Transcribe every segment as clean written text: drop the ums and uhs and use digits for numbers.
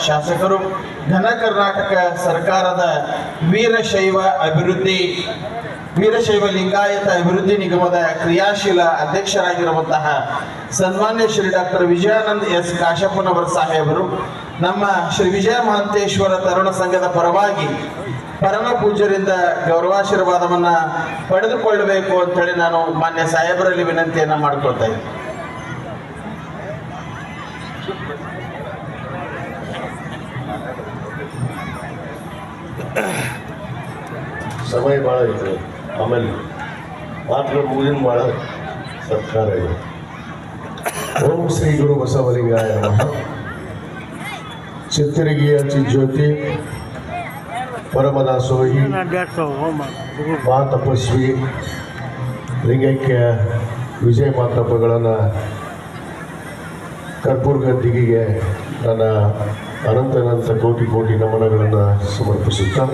ಶಾಸಕರು, ಘನ ಕರ್ನಾಟಕ ಸರ್ಕಾರದ ವೀರಶೈವ ಲಿಂಗಾಯತ ಅಭಿವೃದ್ಧಿ ನಿಗಮದ ಕ್ರಿಯಾಶೀಲ ಅಧ್ಯಕ್ಷರಾಗಿರುವಂತಹ ಸನ್ಮಾನ್ಯ ಶ್ರೀ ಡಾಕ್ಟರ್ ವಿಜಯಾನಂದ್ ಎಸ್ ಕಾಶಪ್ಪನವರ ಸಾಹೇಬರು ನಮ್ಮ ಶ್ರೀ ವಿಜಯ ಮಹಾಂತೇಶ್ವರ ತರುಣ ಸಂಘದ ಪರವಾಗಿ ಪರಮ ಪೂಜ್ಯರಿಂದ ಗೌರವಾಶೀರ್ವಾದವನ್ನ ಪಡೆದುಕೊಳ್ಳಬೇಕು ಅಂತ ಹೇಳಿ ನಾನು ಮಾನ್ಯ ಸಾಹೇಬರಲ್ಲಿ ವಿನಂತಿಯನ್ನ ಮಾಡ್ಕೊಳ್ತಾ ಇದ್ದೀನಿ. ಸಮಯ ಭಾಳ ಇದೆ, ಆಮೇಲೆ ಮಾತ್ರ ಮುಗಿನ ಭಾಳ ಸತ್ಕಾರ ಇದೆ. ಓಂ ಶ್ರೀ ಗುರು ಬಸವಲಿಂಗಾಯ ನಮಃ. ಚಿತ್ತರಿಗಿಯ ಚಿಜ್ಯೋತಿ ಪರಮದಾಸೋಹಿ ಮಾ ತಪಸ್ವಿ ಲಿಂಗೈಕ್ಯ ವಿಜಯ ಮಾತಪ್ಪಗಳನ್ನು ಕರ್ಪೂರ ಗದ್ದಿಗೆಗೆ ನನ್ನ ಅನಂತ ಕೋಟಿ ನಮನಗಳನ್ನು ಸಮರ್ಪಿಸುತ್ತಾ,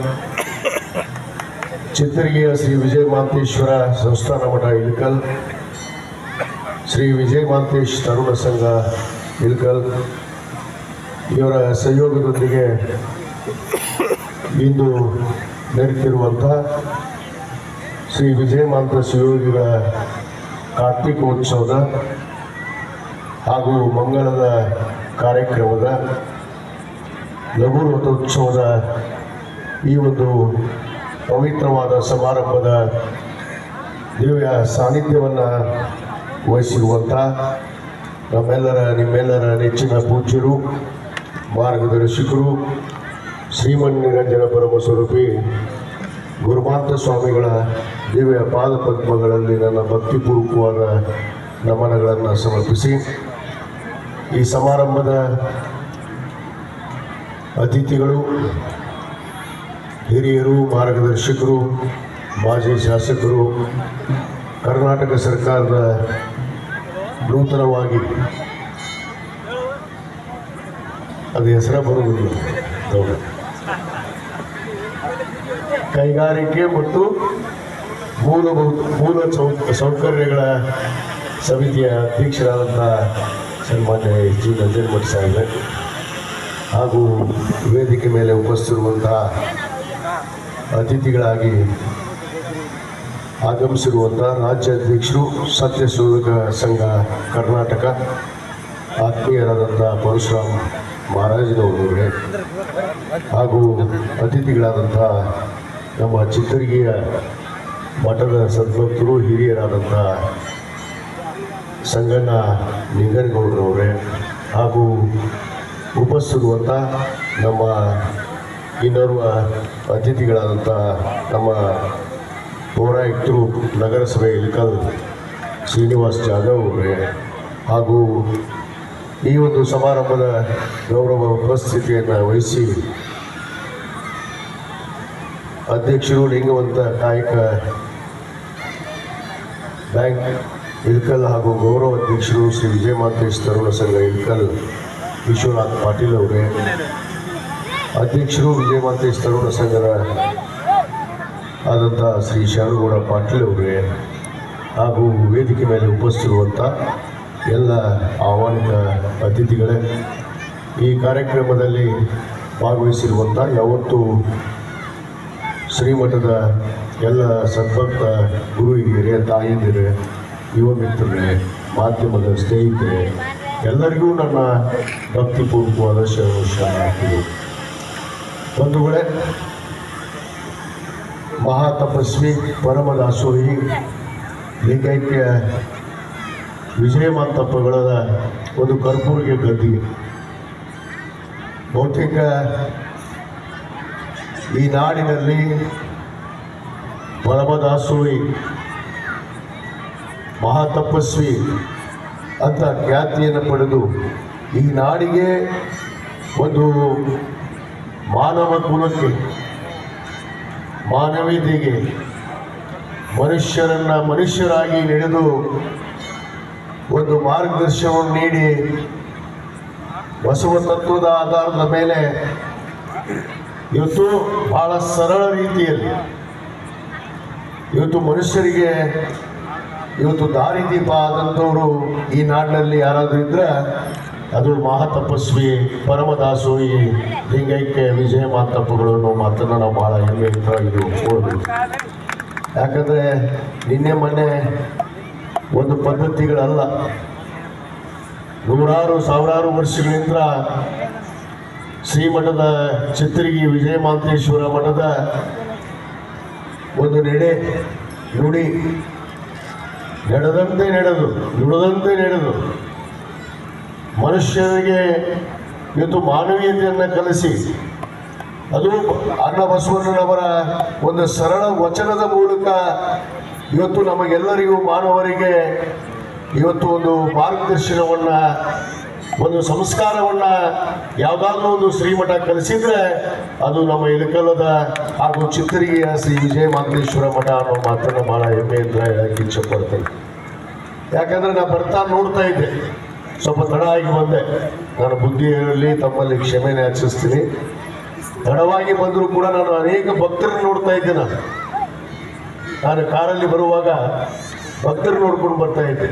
ಚಿತ್ತರಿಗೆಯ ಶ್ರೀ ವಿಜಯ ಮಹಾಂತೇಶ್ವರ ಸಂಸ್ಥಾನ ಮಠ ಇಳಕಲ್, ಶ್ರೀ ವಿಜಯ ಮಹಾಂತೇಶ್ ತರುಣ ಸಂಘ ಇಳಕಲ್ ಇವರ ಸಹಯೋಗದೊಂದಿಗೆ ಇಂದು ನಡೆಯುತ್ತಿರುವಂಥ ಶ್ರೀ ವಿಜಯ ಮಹಾಂತ ಶಿವಯೋಗಿಗಳ ಕಾರ್ತಿಕೋತ್ಸವದ ಹಾಗೂ ಮಂಗಳದ ಕಾರ್ಯಕ್ರಮದ ಲಘು ರಥೋತ್ಸವದ ಈ ಒಂದು ಪವಿತ್ರವಾದ ಸಮಾರಂಭದ ದಿವ್ಯ ಸಾನ್ನಿಧ್ಯವನ್ನು ವಹಿಸಿರುವಂಥ ನಿಮ್ಮೆಲ್ಲರ ನೆಚ್ಚಿನ ಪೂಜ್ಯರು, ಮಾರ್ಗದರ್ಶಕರು, ಶ್ರೀಮನ್ನಿರಂಜನ ಪರಮಸ್ವರೂಪಿ ಗುರುಮಾಂತ ಸ್ವಾಮಿಗಳ ದಿವ್ಯ ಪಾದಪದ್ಮಗಳಲ್ಲಿ ನನ್ನ ಭಕ್ತಿಪೂರ್ವಕವಾದ ನಮನಗಳನ್ನು ಸಮರ್ಪಿಸಿ, ಈ ಸಮಾರಂಭದ ಅತಿಥಿಗಳು, ಹಿರಿಯರು, ಮಾರ್ಗದರ್ಶಕರು, ಮಾಜಿ ಶಾಸಕರು, ಕರ್ನಾಟಕ ಸರ್ಕಾರದ ನೂತನವಾಗಿ ಅದು ಹೆಸರ ಬರುವುದಿಲ್ಲ ಕೈಗಾರಿಕೆ ಮತ್ತು ಮೂಲ ಸೌಕರ್ಯಗಳ ಸಮಿತಿಯ ಅಧ್ಯಕ್ಷರಾದಂಥ ಸನ್ಮಾನ್ಯ ಜಿ ನಂಜನಮಠ ಸಾಹೇಬ್ ಹಾಗೂ ವೇದಿಕೆ ಮೇಲೆ ಉಪಸ್ಥಿತಿರುವಂತಹ ಅತಿಥಿಗಳಾಗಿ ಆಗಮಿಸಿರುವಂಥ ರಾಜ್ಯಾಧ್ಯಕ್ಷರು ಸತ್ಯಶೋಧಕ ಸಂಘ ಕರ್ನಾಟಕ ಆತ್ಮೀಯರಾದಂಥ ಪರಶುರಾಮ್ ಮಹಾರಾಜನವರವರೇ ಹಾಗೂ ಅತಿಥಿಗಳಾದಂಥ ನಮ್ಮ ಚಿತ್ತರಿಗೆಯ ಮಠದ ಸದ್ಭಕ್ತರು, ಹಿರಿಯರಾದಂಥ ಸಂಗಣ್ಣ ನಿಂಗನಗೌಡರವರೇ ಹಾಗೂ ಉಪಸ್ಥಿತಿರುವಂಥ ನಮ್ಮ ಇನ್ನೋರ್ವ ಅತಿಥಿಗಳಾದಂಥ ನಮ್ಮ ಪೌರಾಯುಕ್ತರು ನಗರಸಭೆ ಇಳಕಲ್ ಶ್ರೀನಿವಾಸ್ ಜಾಧವ್ ಅವರೇ ಹಾಗೂ ಈ ಒಂದು ಸಮಾರಂಭದ ಗೌರವ ಉಪಸ್ಥಿತಿಯನ್ನು ವಹಿಸಿ ಅಧ್ಯಕ್ಷರು ಲಿಂಗವಂತ ಕಾಯಕ ಬ್ಯಾಂಕ್ ಇಳಕಲ್ ಹಾಗೂ ಗೌರವ ಅಧ್ಯಕ್ಷರು ಶ್ರೀ ವಿಜಯ ಮಹಾಂತೇಶ್ ತರುಣ ಸಂಘ ಇಳಕಲ್ ವಿಶ್ವನಾಥ್ ಪಾಟೀಲ್ ಅವರೇ, ಅಧ್ಯಕ್ಷರು ವಿಜಯ ಮಹಾಂತೇಶ್ ತರುಣ ಸಂಘದ ಆದಂಥ ಶ್ರೀ ಶರಣಗೌಡ ಪಾಟೀಲ್ ಅವರೇ ಹಾಗೂ ವೇದಿಕೆ ಮೇಲೆ ಉಪಸ್ಥಿತಿರುವಂಥ ಎಲ್ಲ ಆಹ್ವಾನಿತ ಅತಿಥಿಗಳೇ, ಈ ಕಾರ್ಯಕ್ರಮದಲ್ಲಿ ಭಾಗವಹಿಸಿರುವಂಥ ಯಾವತ್ತು ಶ್ರೀಮಠದ ಎಲ್ಲ ಸದ್ಭಕ್ತ ಗುರು ಹಿರಿಯರೇ, ತಾಯಿಯಂದಿರೇ, ಯುವ ಮಿತ್ರರೇ, ಮಾಧ್ಯಮದ ಸ್ನೇಹಿತರೆ ಎಲ್ಲರಿಗೂ ನನ್ನ ಭಕ್ತಿಪೂರ್ವಕವಾದ ಶರಣಾರ್ಥಿಗಳು. ಬಂಧುಗಳೇ, ಮಹಾತಪಸ್ವಿ ಪರಮದಾಸೋಹಿ ಲಿಂಗೈಕ್ಯ ವಿಜಯ ಮಾತಪ್ಪಗಳ ಒಂದು ಕರ್ಪೂರಿಗೆ ಗದ್ದಿಗೆ ಬಹುತೇಕ ಈ ನಾಡಿನಲ್ಲಿ ಪರಮದಾಸೋಹಿ ಮಹಾತಪಸ್ವಿ ಅಂತ ಖ್ಯಾತಿಯನ್ನು ಪಡೆದು ಈ ನಾಡಿಗೆ ಒಂದು ಮಾನವ ಕುಲಕ್ಕೆ, ಮಾನವೀಯತೆಗೆ, ಮನುಷ್ಯರಾಗಿ ನಡೆದು ಒಂದು ಮಾರ್ಗದರ್ಶನವನ್ನು ನೀಡಿ ಬಸವ ತತ್ವದ ಆಧಾರದ ಮೇಲೆ ಇವತ್ತು ಬಹಳ ಸರಳ ರೀತಿಯಲ್ಲಿ ಇವತ್ತು ಮನುಷ್ಯರಿಗೆ ಇವತ್ತು ದಾರಿದೀಪ ಆದಂಥವರು ಈ ನಾಡಿನಲ್ಲಿ ಯಾರಾದರೂ ಇದ್ದರೆ ಅದು ಮಹಾತಪಸ್ವಿ ಪರಮದಾಸೋಹಿ ಲಿಂಗೈಕ್ಯ ವಿಜಯ ಮಾತಪ್ಪಗಳು ಅನ್ನೋ ಮಾತನ್ನು ನಾವು ಭಾಳ ಹೆಮ್ಮೆಯಿಂದ ಇದು ಒಪ್ಕೊಳ್ಬೇಕು. ಯಾಕಂದರೆ ನಿನ್ನೆ ಮೊನ್ನೆ ಒಂದು ಪದ್ಧತಿಗಳಲ್ಲ, ನೂರಾರು ಸಾವಿರಾರು ವರ್ಷಗಳಿಂದ ಶ್ರೀಮಠದ ಚಿತ್ತರಿಗಿ ವಿಜಯ ಮಾಂತೇಶ್ವರ ಮಠದ ಒಂದು ನುಡಿ ನಡೆದಂತೆ ನಡೆದು ನುಡಿದಂತೆ ನಡೆದು ಮನುಷ್ಯರಿಗೆ ಇವತ್ತು ಮಾನವೀಯತೆಯನ್ನು ಕಲಿಸಿ, ಅದು ಅಣ್ಣ ಬಸವಣ್ಣನವರ ಒಂದು ಸರಳ ವಚನದ ಮೂಲಕ ಇವತ್ತು ನಮಗೆಲ್ಲರಿಗೂ ಮಾನವರಿಗೆ ಇವತ್ತು ಒಂದು ಮಾರ್ಗದರ್ಶನವನ್ನು, ಒಂದು ಸಂಸ್ಕಾರವನ್ನು ಯಾವುದಾದ್ರೂ ಒಂದು ಶ್ರೀಮಠ ಕಲಿಸಿದ್ರೆ ಅದು ನಮ್ಮ ಇಳಕಲ್ಲದ ಹಾಗೂ ಚಿತ್ತರಿಗೆಯ ಶ್ರೀ ವಿಜಯ ಮಾಂತೇಶ್ವರ ಮಠ ಅನ್ನೋ ಮಾತನ್ನು ಭಾಳ ಹೆಮ್ಮೆಯಿಂದ ಹೇಳಕ್ಕೆ ಇಚ್ಛೆಪಡ್ತೇನೆ. ಯಾಕಂದರೆ ನಾನು ಬರ್ತಾ ನೋಡ್ತಾ ಇದ್ದೆ, ಸ್ವಲ್ಪ ತಡ ಆಗಿ ಬಂದೆ. ನಾನು ಬುದ್ಧಿಯಲ್ಲಿ ತಮ್ಮಲ್ಲಿ ಕ್ಷಮೆನೇ ಯಾಚಿಸ್ತೀನಿ. ತಡವಾಗಿ ಬಂದರೂ ಕೂಡ ನಾನು ಅನೇಕ ಭಕ್ತರನ್ನು ನೋಡ್ತಾ ಇದ್ದೆ. ನಾನು ಕಾರಲ್ಲಿ ಬರುವಾಗ ಭಕ್ತರು ನೋಡ್ಕೊಂಡು ಬರ್ತಾ ಇದ್ದೆ.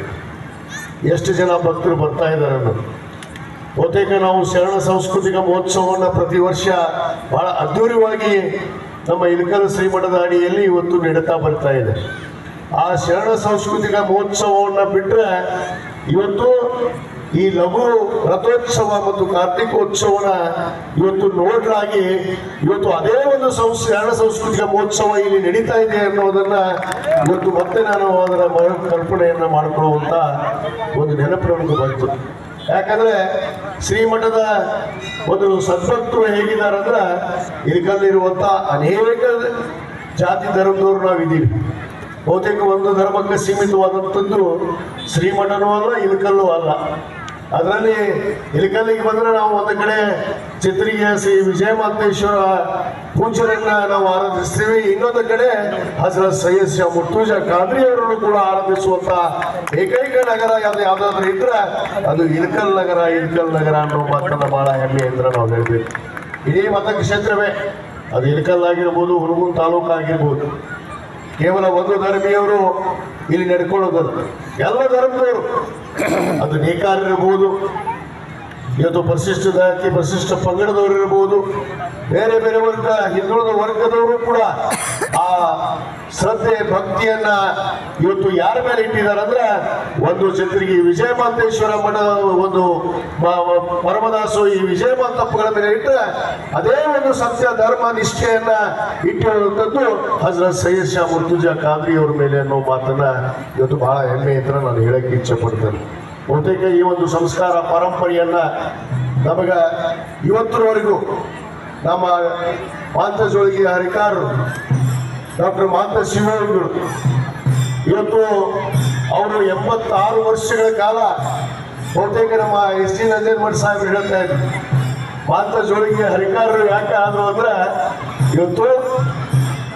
ಎಷ್ಟು ಜನ ಭಕ್ತರು ಬರ್ತಾ ಇದ್ದಾರೆ ಅನ್ನೋದು. ಬಹುತೇಕ ನಾವು ಶರಣ ಸಾಂಸ್ಕೃತಿಕ ಮಹೋತ್ಸವವನ್ನು ಪ್ರತಿ ವರ್ಷ ಬಹಳ ಅದ್ಧೂರಿಯಾಗಿ ನಮ್ಮ ಇಳಕಲ್ ಶ್ರೀಮಠದ ಅಡಿಯಲ್ಲಿ ಇವತ್ತು ನಡೀತಾ ಬರ್ತಾ ಇದೆ. ಆ ಶರಣ ಸಾಂಸ್ಕೃತಿಕ ಮಹೋತ್ಸವವನ್ನು ಬಿಟ್ಟರೆ ಇವತ್ತು ಈ ಲಘು ರಥೋತ್ಸವ ಮತ್ತು ಕಾರ್ತಿಕೋತ್ಸವನ ಇವತ್ತು ನೋಡಲಾಗಿ ಇವತ್ತು ಅದೇ ಒಂದು ಶರಣ ಸಾಂಸ್ಕೃತಿಕ ಮಹೋತ್ಸವ ಇಲ್ಲಿ ನಡೀತಾ ಇದೆ ಅನ್ನೋದನ್ನ ಇವತ್ತು ಮತ್ತೆ ನಾನು ಅದರ ಕಲ್ಪನೆಯನ್ನ ಮಾಡಿಕೊಳ್ಳುವಂತ ಒಂದು ನೆನಪು ನಮಗೆ ಬಂತು. ಯಾಕಂದ್ರೆ ಶ್ರೀಮಠದ ಒಂದು ಸದ್ಭಕ್ತರು ಹೇಗಿದ್ದಾರೆ ಅಂದ್ರೆ, ಇಳಕಲ್ಲಿರುವಂತ ಅನೇಕ ಜಾತಿ ಧರ್ಮದವರು ನಾವಿದ್ದೀವಿ. ಬಹುತೇಕ ಒಂದು ಧರ್ಮಕ್ಕೆ ಸೀಮಿತವಾದಂಥದ್ದು ಶ್ರೀಮಠನೂ ಅಲ್ಲ, ಇಳಕಲ್ಲೂ ಅಲ್ಲ. ಅದರಲ್ಲಿ ಇಳಕಲ್ಲಿಗೆ ಬಂದರೆ ನಾವು ಒಂದು ಕಡೆ ಚಿತ್ತರಿಗೆಯ ಶ್ರೀ ವಿಜಯ ಮಾಂತೇಶ್ವರ ಪೂಜ್ಯರನ್ನ ನಾವು ಆರಾಧಿಸ್ತೀವಿ, ಇನ್ನೊಂದು ಕಡೆ ಹಜರತ್ ಸೈಯದ್ ಶಾ ಮುರ್ತುಜಾ ಖಾದ್ರಿ ಅವರನ್ನು ಕೂಡ ಆರಾಧಿಸುವಂತ ಏಕೈಕ ನಗರ ಯಾವ್ದಾದ್ರು ಇದ್ರೆ ಅದು ಇಳಕಲ್ ನಗರ ಅನ್ನೋ ಮಾತನ್ನ ಬಹಳ ಹೆಮ್ಮೆಯಿಂದ ನಾವು ಹೇಳ್ಬೇಕು. ಇಡೀ ಮತಕ್ಷೇತ್ರವೇ ಅದು ಇಳಕಲ್ ಆಗಿರ್ಬೋದು, ಹುನಗುಂದ ತಾಲೂಕು ಆಗಿರ್ಬೋದು, ಕೇವಲ ಒಂದು ಧರ್ಮೀಯವರು ಇಲ್ಲಿ ನಡ್ಕೊಳ್ಳೋದಲ್ಲ, ಎಲ್ಲ ಧರ್ಮದವರು, ಅದು ನೇಕಾರರಿರ್ಬೋದು, ಇವತ್ತು ಪರಿಶಿಷ್ಟ ಜಾತಿ ಪರಿಶಿಷ್ಟ ಪಂಗಡದವರು ಇರ್ಬೋದು, ಬೇರೆ ಬೇರೆ ಹಿಂದುಳಿದ ವರ್ಗದವರು ಕೂಡ ಆ ಶ್ರದ್ಧೆ ಭಕ್ತಿಯನ್ನ ಇವತ್ತು ಯಾರ ಮೇಲೆ ಇಟ್ಟಿದ್ದಾರೆ ಅಂದ್ರೆ, ಒಂದು ಚಿತ್ತರಿಗಿ ವಿಜಯ ಮಾಂತೇಶ್ವರ ಮಠದ ಒಂದು ಪರಮದಾಸೋಹಿ ವಿಜಯ ಮಾಂತಪ್ಪಗಳ ಮೇಲೆ ಇಟ್ಟರೆ ಅದೇ ಒಂದು ಸತ್ಯ ಧರ್ಮ ನಿಷ್ಠೆಯನ್ನ ಇಟ್ಟಿರುವಂಥದ್ದು ಹಜರತ್ ಸೈಯದ್ ಶಾ ಮುರ್ತುಜಾ ಖಾದ್ರಿ ಅವ್ರ ಮೇಲೆ ಅನ್ನೋ ಮಾತನ್ನ ಇವತ್ತು ಬಹಳ ಹೆಮ್ಮೆಯಿಂದ ನಾನು ಹೇಳಕ್ಕೆ ಇಚ್ಛೆ ಪಡ್ತೇನೆ. ಬಹುತೇಕ ಈ ಒಂದು ಸಂಸ್ಕಾರ ಪರಂಪರೆಯನ್ನ ನಮಗ ಇವತ್ತಿನವರೆಗೂ ನಮ್ಮ ಮಾಂತಜೋಳಿಗೆ ಹರಿಕಾರರು ಡಾಕ್ಟರ್ ಮಾಂತ ಶಿವಯೋಗಿಗಳು ಇವತ್ತು ಅವರು 86 ವರ್ಷಗಳ ಕಾಲ ಬಹುತೇಕ ನಮ್ಮ ಎಸ್ ಟಿ ನಂಜನಮಠ ಸಾಹೇಬರು ಹೇಳ್ತಾ ಇದ್ರು, ಮಾಂತಜೋಳಿಗೆ ಹರಿಕಾರರು ಯಾಕೆ ಆದ್ರು ಅಂದ್ರೆ, ಇವತ್ತು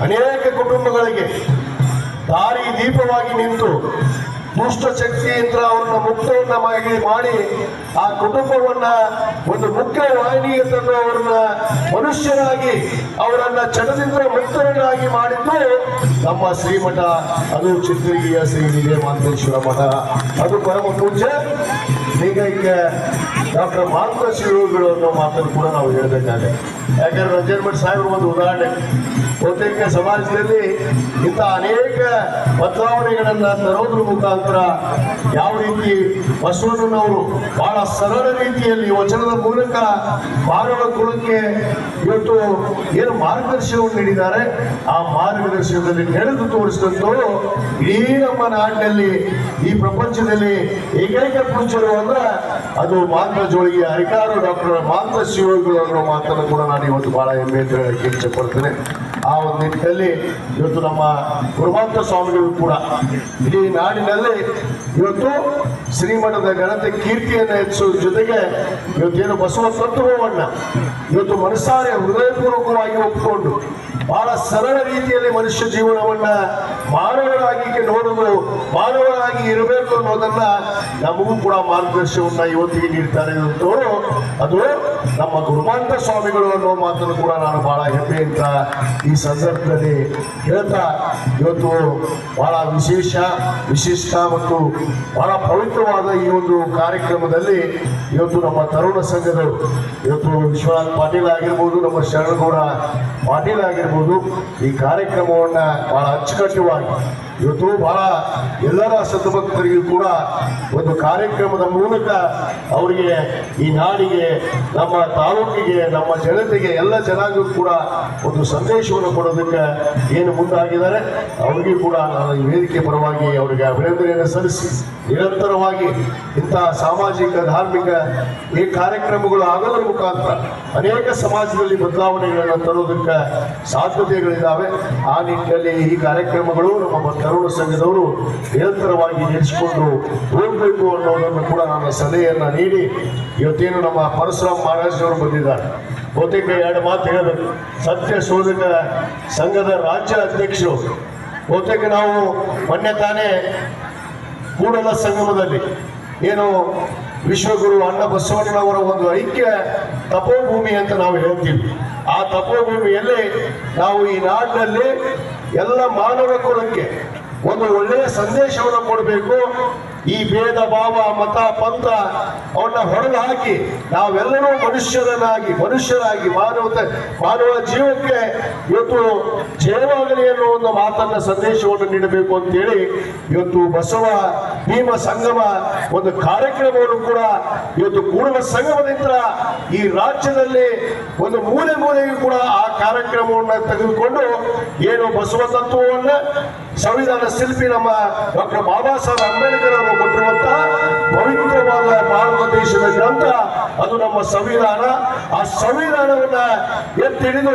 ಅನೇಕ ಕುಟುಂಬಗಳಿಗೆ ದಾರಿ ದೀಪವಾಗಿ ನಿಂತು ದುಷ್ಟ ಶಕ್ತಿಯಿಂದ ಅವ್ರನ್ನ ಮುಕ್ತವನ್ನ ಮಾಡಿ ಆ ಕುಟುಂಬವನ್ನ ಒಂದು ಮುಖ್ಯ ವಾಹಿನಿಗೆ ತಂದು ಅವ್ರನ್ನ ಮನುಷ್ಯರಾಗಿ ಅವರನ್ನ ಚಟದಿಂದ ಮುಕ್ತರನ್ನಾಗಿ ಮಾಡಿದ್ದು ನಮ್ಮ ಶ್ರೀಮಠ. ಅದು ಚಿತ್ತರಿಗೆಯ ಶ್ರೀ ವಿಜಯ ಮಾಂತೇಶ್ವರ ಮಠ. ಅದು ಪರಮ ಪೂಜ್ಯ ಲಿಂಗೈಕ್ಯ ಡಾಕ್ಟರ್ ಮಾಂತ ಶಿವಯೋಗಿಗಳು ಅನ್ನೋ ಮಾತನ್ನು ಕೂಡ ನಾವು ಹೇಳಬೇಕಾಗಿದೆ. ಯಾಕಂದ್ರೆ ನಂಜನಮಠ ಸಾಹೇಬರು ಒಂದು ಉದಾಹರಣೆ. ಬಹುತೇಕ ಸಮಾಜದಲ್ಲಿ ಇಂಥ ಅನೇಕ ಬದಲಾವಣೆಗಳನ್ನ ತರೋದ್ರ ಮುಖಾಂತರ ಯಾವ ರೀತಿ ಬಸವಣ್ಣನವರು ಬಹಳ ಸರಳ ರೀತಿಯಲ್ಲಿ ವಚನದ ಮೂಲಕ ಮಾನವ ಕುಲಕ್ಕೆ ಇವತ್ತು ಏನು ಮಾರ್ಗದರ್ಶನವನ್ನು ನೀಡಿದ್ದಾರೆ, ಆ ಮಾರ್ಗದರ್ಶನದಲ್ಲಿ ನಡೆದು ತೋರಿಸಿದಂಥವರು ಇಡೀ ನಮ್ಮ ನಾಡಿನಲ್ಲಿ, ಈ ಪ್ರಪಂಚದಲ್ಲಿ ಏಕೈಕ ಪೂಜ್ಯರು ಅಂದ್ರೆ ಅದು ಮಾಂತ ಜೋಳಿಗೆ ಹರಿಕಾರು ಡಾಕ್ಟರ್ ಮಾಂತ ಶಿವಯೋಗಿಗಳು ಅನ್ನೋ ಮಾತನ್ನು ಕೂಡ ನಾನು ಇವತ್ತು ಬಹಳ ಹೆಮ್ಮೆಯಿಂದ ಹೇಳಕ್ಕೆ ಇಚ್ಛೆ ಪಡ್ತೇನೆ. ಆ ಒಂದು ನಿಟ್ಟಿನಲ್ಲಿ ಇವತ್ತು ನಮ್ಮ ಗುರುಮಾಂತ ಸ್ವಾಮಿಗಳು ಕೂಡ ಇಡೀ ನಾಡಿನಲ್ಲಿ ಇವತ್ತು ಶ್ರೀಮಠದ ಘನತೆ ಕೀರ್ತಿಯನ್ನು ಹೆಚ್ಚಿಸುವ ಜೊತೆಗೆ ಇವತ್ತೇನು ಬಸವ ತತ್ವವನ್ನ ಇವತ್ತು ಮನಸಾರೆ ಹೃದಯಪೂರ್ವಕವಾಗಿ ಒಪ್ಪಿಕೊಂಡು ಬಹಳ ಸರಳ ರೀತಿಯಲ್ಲಿ ಮನುಷ್ಯ ಜೀವನವನ್ನ ಮಾನವರಾಗಿ ನೋಡುವುದು, ಮಾನವರಾಗಿ ಇರಬೇಕು ಅನ್ನೋದನ್ನ ನಮಗೂ ಕೂಡ ಮಾರ್ಗದರ್ಶನವನ್ನ ಇವತ್ತಿಗೆ ನೀಡ್ತಾರೆ. ಅದು ನಮ್ಮ ಗುರುಮಾಂತ ಸ್ವಾಮಿಗಳು ಅನ್ನೋ ಮಾತನ್ನು ಕೂಡ ನಾನು ಬಹಳ ಹೆಮ್ಮೆಯಿಂದ ಈ ಸಂದರ್ಭದಲ್ಲಿ ಹೇಳ್ತಾ, ಇವತ್ತು ಬಹಳ ವಿಶಿಷ್ಟ ಮತ್ತು ಬಹಳ ಪವಿತ್ರವಾದ ಈ ಒಂದು ಕಾರ್ಯಕ್ರಮದಲ್ಲಿ ಇವತ್ತು ನಮ್ಮ ತರುಣ ಸಂಘದವರು, ಇವತ್ತು ವಿಶ್ವನಾಥ್ ಪಾಟೀಲ್ ಆಗಿರ್ಬೋದು, ನಮ್ಮ ಶರಣಗೌಡ ಪಾಟೀಲ್ ಆಗಿರ್ಬೋದು, ಈ ಕಾರ್ಯಕ್ರಮವನ್ನ ಬಹಳ ಅಚ್ಚುಕಟ್ಟುವಾಗಿ ಇವತ್ತು ಬಹಳ ಎಲ್ಲರ ಸದ್ಭಕ್ತರಿಗೂ ಕೂಡ ಒಂದು ಕಾರ್ಯಕ್ರಮದ ಮೂಲಕ ಅವರಿಗೆ ಈ ನಾಡಿಗೆ, ನಮ್ಮ ತಾಲೂಕಿಗೆ, ನಮ್ಮ ಜನತೆಗೆ, ಎಲ್ಲ ಜನಾಂಗಕ್ಕೂ ಕೂಡ ಒಂದು ಸಂದೇಶವನ್ನು ಕೊಡೋದಕ್ಕೆ ಏನು ಮುಂದಾಗಿದ್ದಾರೆ ಅವರಿಗೂ ಕೂಡ ನಾನು ಈ ವೇದಿಕೆ ಪರವಾಗಿ ಅವರಿಗೆ ಅಭಿನಂದನೆಯನ್ನು ಸಲ್ಲಿಸಿ, ನಿರಂತರವಾಗಿ ಇಂತಹ ಸಾಮಾಜಿಕ ಧಾರ್ಮಿಕ ಈ ಕಾರ್ಯಕ್ರಮಗಳು ಆಗೋದ್ರ ಮುಖಾಂತರ ಅನೇಕ ಸಮಾಜದಲ್ಲಿ ಬದಲಾವಣೆಗಳನ್ನು ತರೋದಕ್ಕೆ ಸಾಧ್ಯತೆಗಳಿದ್ದಾವೆ. ಆ ನಿಟ್ಟಿನಲ್ಲಿ ಈ ಕಾರ್ಯಕ್ರಮಗಳು ನಮ್ಮ ತರುಣ ಸಂಘದವರು ನಿರಂತರವಾಗಿ ನಡೆಸಿಕೊಂಡು ಹೋಗಬೇಕು ಅನ್ನೋದನ್ನು ಕೂಡ ನಾನು ಸಲಹೆಯನ್ನ ನೀಡಿ, ಇವತ್ತೇನು ನಮ್ಮ ಪರಶುರಾಮ್ ಮಹಾರಾಜರವರು ಬಂದಿದ್ದಾರೆ, ಬಹುತೇಕ 2 ಮಾತು ಹೇಳಬೇಕು. ಸತ್ಯ ಶೋಧಕ ಸಂಘದ ರಾಜ್ಯ ಅಧ್ಯಕ್ಷರು, ಬಹುತೇಕ ನಾವು ಮೊನ್ನೆ ತಾನೇ ಕೂಡಲ ಸಂಗಮದಲ್ಲಿ ಏನು ವಿಶ್ವಗುರು ಅಣ್ಣ ಬಸವಣ್ಣನವರ ಒಂದು ಐಕ್ಯ ತಪೋಭೂಮಿ ಅಂತ ನಾವು ಹೇಳ್ತೀವಿ. ಆ ತಪೋಭೂಮಿಯಲ್ಲಿ ನಾವು ಈ ನಾಡಿನಲ್ಲಿ ಎಲ್ಲ ಮಾನವ ಕುಲಕ್ಕೆ ಒಂದು ಒಳ್ಳೆಯ ಸಂದೇಶವನ್ನು ಕೊಡಬೇಕು. ಈ ಭೇದ ಭಾವ ಮತ ಪಂಥ ಅವನ್ನ ಹೊರಗೆ ಹಾಕಿ ನಾವೆಲ್ಲರೂ ಮನುಷ್ಯರಾಗಿ ಮಾನವ ಜೀವಕ್ಕೆ ಇವತ್ತು ಜಯವಾಗಲಿ ಅನ್ನೋ ಒಂದು ಮಾತನ್ನ ಸಂದೇಶವನ್ನು ನೀಡಬೇಕು ಅಂತೇಳಿ ಇವತ್ತು ಬಸವ ಭೀಮ ಸಂಗಮ ಒಂದು ಕಾರ್ಯಕ್ರಮವನ್ನು ಕೂಡ ಇವತ್ತು ಕೂಡಲ ಸಂಗಮದಿಂದ ಈ ರಾಜ್ಯದಲ್ಲಿ ಒಂದು ಮೂಲೆಗೂ ಕೂಡ ಆ ಕಾರ್ಯಕ್ರಮವನ್ನು ತೆಗೆದುಕೊಂಡು ಏನು ಬಸವ ತತ್ವವನ್ನ ಸಂವಿಧಾನ ಶಿಲ್ಪಿ ನಮ್ಮ ಡಾಕ್ಟರ್ ಬಾಬಾ ಸಾಹೇಬ್ ಅಂಬೇಡ್ಕರ್ ಅವರು ಕೊಟ್ಟಿರುವಂತಹ ಪವಿತ್ರವಾದ ಭಾರತ ದೇಶದ ಗ್ರಂಥ ಅದು ನಮ್ಮ ಸಂವಿಧಾನ. ಆ ಸಂವಿಧಾನವನ್ನ ಎತ್ತಿಡಿದು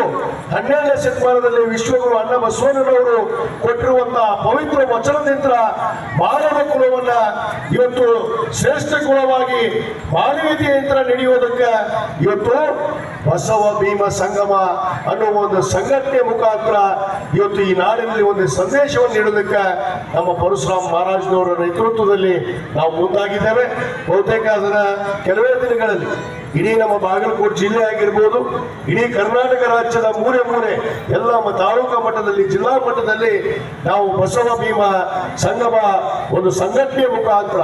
12ನೇ ಶತಮಾನದಲ್ಲಿ ವಿಶ್ವಗುರು ಅಣ್ಣ ಬಸವಣ್ಣನವರು ಕೊಟ್ಟಿರುವಂತಹ ಪವಿತ್ರ ವಚನದಿಂದ ಮಾನವ ಕುಲವನ್ನ ಇವತ್ತು ಶ್ರೇಷ್ಠ ಕುಲವಾಗಿ ಮಾನವೀಯತೆಯಿಂದ ನಡೆಯುವುದಕ್ಕೆ ಇವತ್ತು ಬಸವ ಭೀಮ ಸಂಗಮ ಅನ್ನುವ ಒಂದು ಸಂಘಟನೆ ಮುಖಾಂತರ ಇವತ್ತು ಈ ನಾಡಿನಲ್ಲಿ ಒಂದು ಸಂದೇಶವನ್ನು ನೀಡೋದಕ್ಕೆ ನಮ್ಮ ಪರಶುರಾಮ್ ಮಹಾರಾಜನವರ ನೇತೃತ್ವದಲ್ಲಿ ನಾವು ಮುಂದಾಗಿದ್ದೇವೆ. ಬಹುತೇಕ ಅದನ್ನ ಕೆಲವೇ ದಿನಗಳಲ್ಲಿ ಇಡೀ ನಮ್ಮ ಬಾಗಲಕೋಟೆ ಜಿಲ್ಲೆ ಆಗಿರ್ಬೋದು, ಇಡೀ ಕರ್ನಾಟಕ ರಾಜ್ಯದ ಮೂಲೆ ಎಲ್ಲ ತಾಲೂಕಾ ಮಟ್ಟದಲ್ಲಿ, ಜಿಲ್ಲಾ ಮಟ್ಟದಲ್ಲಿ ನಾವು ಬಸವ ಭೀಮ ಸಂಗಮ ಒಂದು ಸಂಘಟನೆಯ ಮುಖಾಂತರ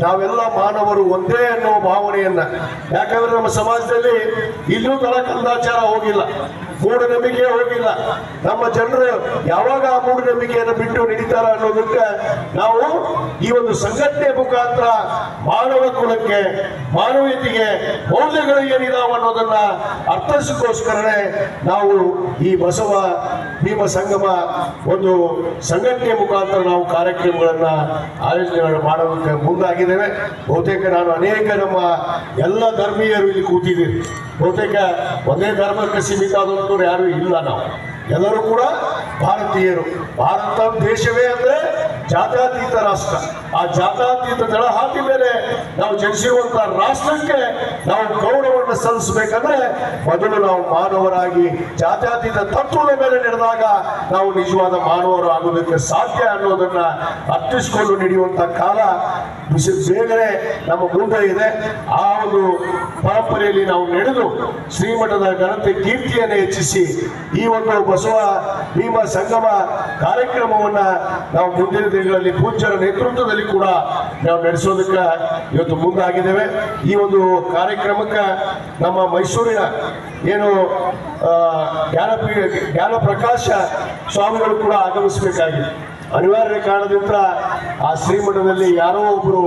ನಾವೆಲ್ಲ ಮಾನವರು ಒಂದೇ ಅನ್ನೋ ಭಾವನೆಯನ್ನ, ಯಾಕಂದ್ರೆ ನಮ್ಮ ಸಮಾಜದಲ್ಲಿ ಇಲ್ಲೂ ತರ ಕಂದಾಚಾರ ಹೋಗಿಲ್ಲ, ಮೂಢನಂಬಿಕೆ ಹೋಗಿಲ್ಲ. ನಮ್ಮ ಜನರು ಯಾವಾಗ ಆ ಮೂಢನಂಬಿಕೆಯನ್ನು ಬಿಟ್ಟು ನಡೀತಾರ ಅನ್ನೋದಕ್ಕೆ ನಾವು ಈ ಒಂದು ಸಂಘಟನೆ ಮುಖಾಂತರ ಮಾನವ ಕುಲಕ್ಕೆ, ಮಾನವೀಯತೆಗೆ ಮೌಲ್ಯಗಳು ಏನಿದಾವ ಅನ್ನೋದನ್ನ ಅರ್ಥೈಸಕ್ಕೋಸ್ಕರನೇ ನಾವು ಈ ಬಸವ ಭೀಮ ಸಂಗಮ ಒಂದು ಸಂಘಟನೆ ಮುಖಾಂತರ ನಾವು ಕಾರ್ಯಕ್ರಮಗಳನ್ನ ಆಯೋಜನೆ ಮಾಡೋದಕ್ಕೆ ಮುಂದಾಗಿದ್ದೇವೆ. ಬಹುತೇಕ ನಾನು ಅನೇಕ ನಮ್ಮ ಎಲ್ಲ ಧರ್ಮೀಯರು ಇಲ್ಲಿ ಕೂತಿದ್ದೀರಿ. ಬಹುತೇಕ ಒಂದೇ ಧರ್ಮಕ್ಕೆ ಸೀಮಿತ ಆದಂತವ್ರು ಯಾರು ಇಲ್ಲ. ನಾವು ಎಲ್ಲರೂ ಕೂಡ ಭಾರತೀಯರು. ಭಾರತ ದೇಶವೇ ಅಂದ್ರೆ ಜಾತ್ಯತೀತ ರಾಷ್ಟ್ರ. ಆ ಜಾತ್ಯತೀತ ತಳಹಾದಿ ಮೇಲೆ ನಾವು ಜನಿಸಿರುವಂತಹ ರಾಷ್ಟ್ರಕ್ಕೆ ನಾವು ಗೌರವವನ್ನು ಸಲ್ಲಿಸಬೇಕಂದ್ರೆ ಮೊದಲು ನಾವು ಮಾನವರಾಗಿ ಜಾತ್ಯತೀತ ತತ್ವದ ಮೇಲೆ ನಡೆದಾಗ ನಾವು ನಿಜವಾದ ಮಾನವರು ಆಗೋದಕ್ಕೆ ಸಾಧ್ಯ ಅನ್ನೋದನ್ನ ಅರ್ಥಿಸಿಕೊಂಡು ನಡೆಯುವಂತ ಕಾಲ ಬೇಗನೆ ನಮ್ಮ ಮುಂದೆ ಇದೆ. ಆ ಒಂದು ಪರಂಪರೆಯಲ್ಲಿ ನಾವು ನಡೆದು ಶ್ರೀಮಠದ ಘನತೆ ಕೀರ್ತಿಯನ್ನು ಹೆಚ್ಚಿಸಿ ಈ ಒಂದು ಬಸವ ಭೀಮ ಸಂಗಮ ಕಾರ್ಯಕ್ರಮವನ್ನ ನಾವು ಮುಂದಿನ ದಿನಗಳಲ್ಲಿ ಪೂಜ್ಯರ ನೇತೃತ್ವದಲ್ಲಿ ಕೂಡ ನಾವು ನಡೆಸೋದಕ್ಕೆ ಇವತ್ತು ಮುಂದಾಗಿದ್ದೇವೆ. ಈ ಒಂದು ಕಾರ್ಯಕ್ರಮಕ್ಕೆ ನಮ್ಮ ಮೈಸೂರಿನ ಏನು ಜ್ಞಾನಪ್ರಕಾಶ ಸ್ವಾಮಿಗಳು ಕೂಡ ಆಗಮಿಸಬೇಕಾಗಿದೆ. ಅನಿವಾರ್ಯ ಕಾರಣದಿಂದ ಆ ಶ್ರೀಮಠದಲ್ಲಿ ಯಾರೋ ಒಬ್ರು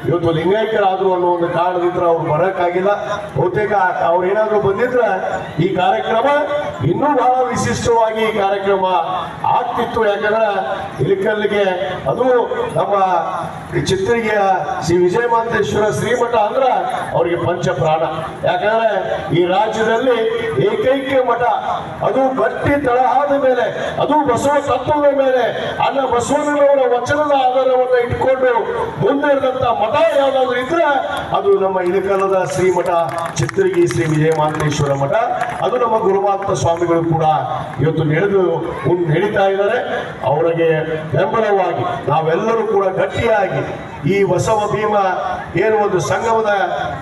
ಇವತ್ತು ಲಿಂಗೈಕ್ಯರಾದ್ರು ಅನ್ನೋ ಒಂದು ಕಾರಣದಿಂದ ಅವ್ರು ಬರೋಕ್ಕಾಗಿಲ್ಲ. ಬಹುತೇಕ ಅವ್ರು ಏನಾದ್ರು ಬಂದಿದ್ರೆ ಈ ಕಾರ್ಯಕ್ರಮ ಇನ್ನೂ ಬಹಳ ವಿಶಿಷ್ಟವಾಗಿ ಈ ಕಾರ್ಯಕ್ರಮ ಆಗ್ತಿತ್ತು. ಯಾಕಂದ್ರೆ ಇಲಿಕಲ್ಲಿಗೆ ಅದು ನಮ್ಮ ಚಿತ್ತರಿಗೆಯ ಶ್ರೀ ವಿಜಯಮಾಂತೇಶ್ವರ ಶ್ರೀಮಠ ಅಂದ್ರೆ ಅವರಿಗೆ ಪಂಚ ಪ್ರಾಣ. ಯಾಕಂದ್ರೆ ಈ ರಾಜ್ಯದಲ್ಲಿ ಏಕೈಕ ಮಠ, ಅದು ಗಟ್ಟಿ ತಳಹಾದ ಮೇಲೆ, ಅದು ಬಸವ ತತ್ವದ ಮೇಲೆ, ಅನ್ನ ಬಸವಣ್ಣನವರ ವಚನದ ಆಧಾರವನ್ನು ಇಟ್ಕೊಂಡು ಮುಂದಿರಿದಂತ ಮಠ ಯಾವ್ದಾದ್ರು ಇದ್ರೆ ಅದು ನಮ್ಮ ಇಳಕಲ್ಲದ ಶ್ರೀಮಠ ಚಿತ್ತರಿಗಿ ಶ್ರೀ ವಿಜಯಮಾಂತೇಶ್ವರ ಮಠ. ಅದು ನಮ್ಮ ಗುರುಮಾಂತ ಸ್ವಾಮಿಗಳು ಕೂಡ ಇವತ್ತು ನಡೀತಾ ಇದ್ದಾರೆ. ಅವರಿಗೆ ಬೆಂಬಲವಾಗಿ ನಾವೆಲ್ಲರೂ ಕೂಡ ಗಟ್ಟಿಯಾಗಿ ಈ ಬಸವ ಭೀಮ ಏನು ಒಂದು ಸಂಗಮದ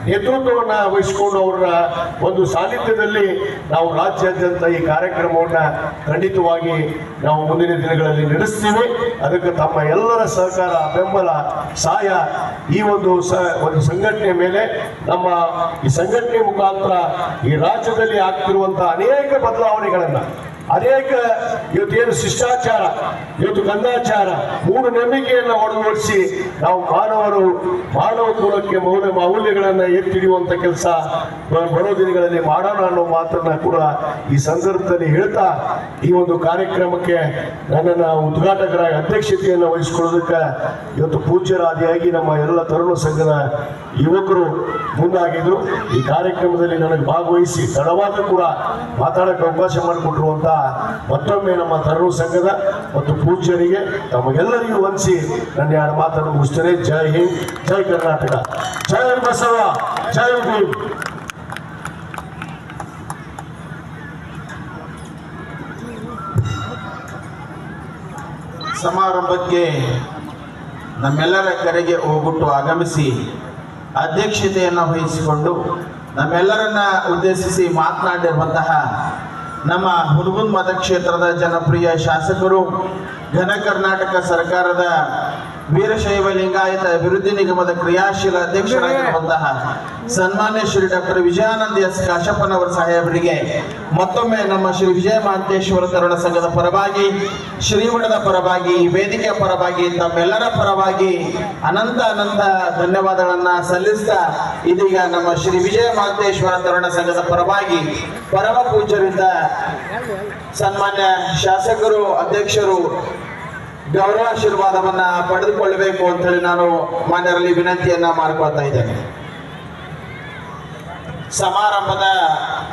ನೇತೃತ್ವವನ್ನು ವಹಿಸಿಕೊಂಡು ಅವರ ಒಂದು ಸಾನ್ನಿಧ್ಯದಲ್ಲಿ ನಾವು ರಾಜ್ಯಾದ್ಯಂತ ಈ ಕಾರ್ಯಕ್ರಮವನ್ನು ಖಂಡಿತವಾಗಿ ನಾವು ಮುಂದಿನ ದಿನಗಳಲ್ಲಿ ನಡೆಸ್ತೀವಿ. ಅದಕ್ಕೆ ತಮ್ಮ ಎಲ್ಲರ ಸಹಕಾರ, ಬೆಂಬಲ, ಸಹಾಯ ಈ ಒಂದು ಸಂಘಟನೆ ಮೇಲೆ, ನಮ್ಮ ಈ ಸಂಘಟನೆ ಮುಖಾಂತರ ಈ ರಾಜ್ಯದಲ್ಲಿ ಆಗ್ತಿರುವಂತಹ ಅನೇಕ ಬದಲಾವಣೆಗಳನ್ನ, ಅನೇಕ ಇವತ್ತೇನು ಶಿಷ್ಟಾಚಾರ, ಇವತ್ತು ಕಂದಾಚಾರ, ಮೂಢನಂಬಿಕೆಯನ್ನು ಹೊಡೆದೋಡಿಸಿ ನಾವು ಮಾನವ ಕುಲಕ್ಕೆ ಮೌಲ್ಯಗಳನ್ನು ಎತ್ತಿಡಿಯುವಂತ ಕೆಲಸ ಬರೋ ದಿನಗಳಲ್ಲಿ ಮಾಡೋಣ ಅನ್ನೋ ಮಾತನ್ನ ಕೂಡ ಈ ಸಂದರ್ಭದಲ್ಲಿ ಹೇಳ್ತಾ, ಈ ಒಂದು ಕಾರ್ಯಕ್ರಮಕ್ಕೆ ನನ್ನನ್ನು ಉದ್ಘಾಟಕರಾಗಿ ಅಧ್ಯಕ್ಷತೆಯನ್ನು ವಹಿಸಿಕೊಳ್ಳೋದಕ್ಕೆ ಇವತ್ತು ಪೂಜ್ಯರಾದಿಯಾಗಿ ನಮ್ಮ ಎಲ್ಲ ತರುಣ ಸಂಘದ ಯುವಕರು ಮುಂದಾಗಿದ್ರು. ಈ ಕಾರ್ಯಕ್ರಮದಲ್ಲಿ ನನಗೆ ಭಾಗವಹಿಸಿ ತಡವಾದ ಕೂಡ ಮಾತಾಡಕ್ಕೆ ಅವಕಾಶ ಮಾಡಿಕೊಟ್ಟಿರುವಂತ ಮತ್ತೊಮ್ಮೆ ನಮ್ಮ ತರುಣ ಸಂಘದ ಮತ್ತು ಪೂಜ್ಯರಿಗೆ ತಮಗೆಲ್ಲರಿಗೂ ವಂದಿಸಿ ನನ್ನ ಎರಡು ಮಾತನ್ನು ಮುಗಿಸ್ತೇನೆ. ಜೈ ಹಿಂದ್, ಜೈ ಕರ್ನಾಟಕ, ಜೈ ಬಸವ, ಜೈ ಭೀಮ್. ಸಮಾರಂಭಕ್ಕೆ ನಮ್ಮೆಲ್ಲರ ಕರೆಗೆ ಹೋಗುಟ್ಟು ಆಗಮಿಸಿ ಅಧ್ಯಕ್ಷತೆಯನ್ನು ವಹಿಸಿಕೊಂಡು ನಮ್ಮೆಲ್ಲರನ್ನ ಉದ್ದೇಶಿಸಿ ಮಾತನಾಡಿರುವಂತಹ ನಮ್ಮ ಹುನಗುಂದ ಮತಕ್ಷೇತ್ರದ ಜನಪ್ರಿಯ ಶಾಸಕರು, ಘನ ಕರ್ನಾಟಕ ಸರ್ಕಾರದ ವೀರಶೈವ ಲಿಂಗಾಯತ ಅಭಿವೃದ್ಧಿ ನಿಗಮದ ಕ್ರಿಯಾಶೀಲ ಅಧ್ಯಕ್ಷರಾಗಿರುವಂತಹ ಸನ್ಮಾನ್ಯ ಶ್ರೀ ಡಾಕ್ಟರ್ ವಿಜಯಾನಂದ ಎಸ್ ಕಾಶಪ್ಪನವರ ಸಾಹೇಬರಿಗೆ ಮತ್ತೊಮ್ಮೆ ನಮ್ಮ ಶ್ರೀ ವಿಜಯ ಮಹಾಂತೇಶ್ವರ ತರುಣ ಸಂಘದ ಪರವಾಗಿ, ಶ್ರೀಮಠದ ಪರವಾಗಿ, ವೇದಿಕೆಯ ಪರವಾಗಿ, ತಮ್ಮೆಲ್ಲರ ಪರವಾಗಿ ಅನಂತ ಧನ್ಯವಾದಗಳನ್ನ ಸಲ್ಲಿಸ್ತಾ, ಇದೀಗ ನಮ್ಮ ಶ್ರೀ ವಿಜಯ ಮಹಾಂತೇಶ್ವರ ತರುಣ ಸಂಘದ ಪರವಾಗಿ ಪರಮ ಪೂಜ್ಯರಿಂದ ಸನ್ಮಾನ್ಯ ಶಾಸಕರು, ಅಧ್ಯಕ್ಷರು ಗೌರವಾಶೀರ್ವಾದವನ್ನ ಪಡೆದುಕೊಳ್ಳಬೇಕು ಅಂತ ಹೇಳಿ ನಾನು ಮಾನ್ಯರಲ್ಲಿ ವಿನಂತಿಯನ್ನ ಮಾಡ್ಕೊಳ್ತಾ ಇದ್ದೇನೆ. ಸಮಾರಂಭದ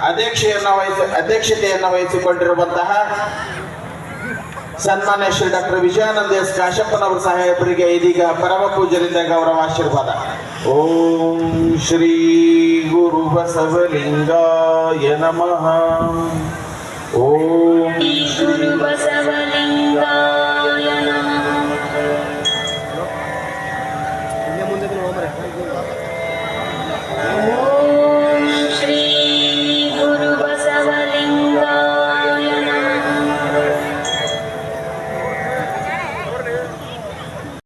ಅಧ್ಯಕ್ಷತೆಯನ್ನು ವಹಿಸಿಕೊಂಡಿರುವಂತಹ ಸನ್ಮಾನ್ಯ ಶ್ರೀ ಡಾಕ್ಟರ್ ವಿಜಯಾನಂದ ಎಸ್ ಕಾಶಪ್ಪನವರ ಸಾಹೇಬರಿಗೆ ಇದೀಗ ಪರಮ ಪೂಜ್ಯರಿಂದ ಗೌರವಾಶೀರ್ವಾದ. ಓಂ ಶ್ರೀ ಗುರು ಬಸವಲಿಂಗಾಯ ನಮಃ. ಓಂ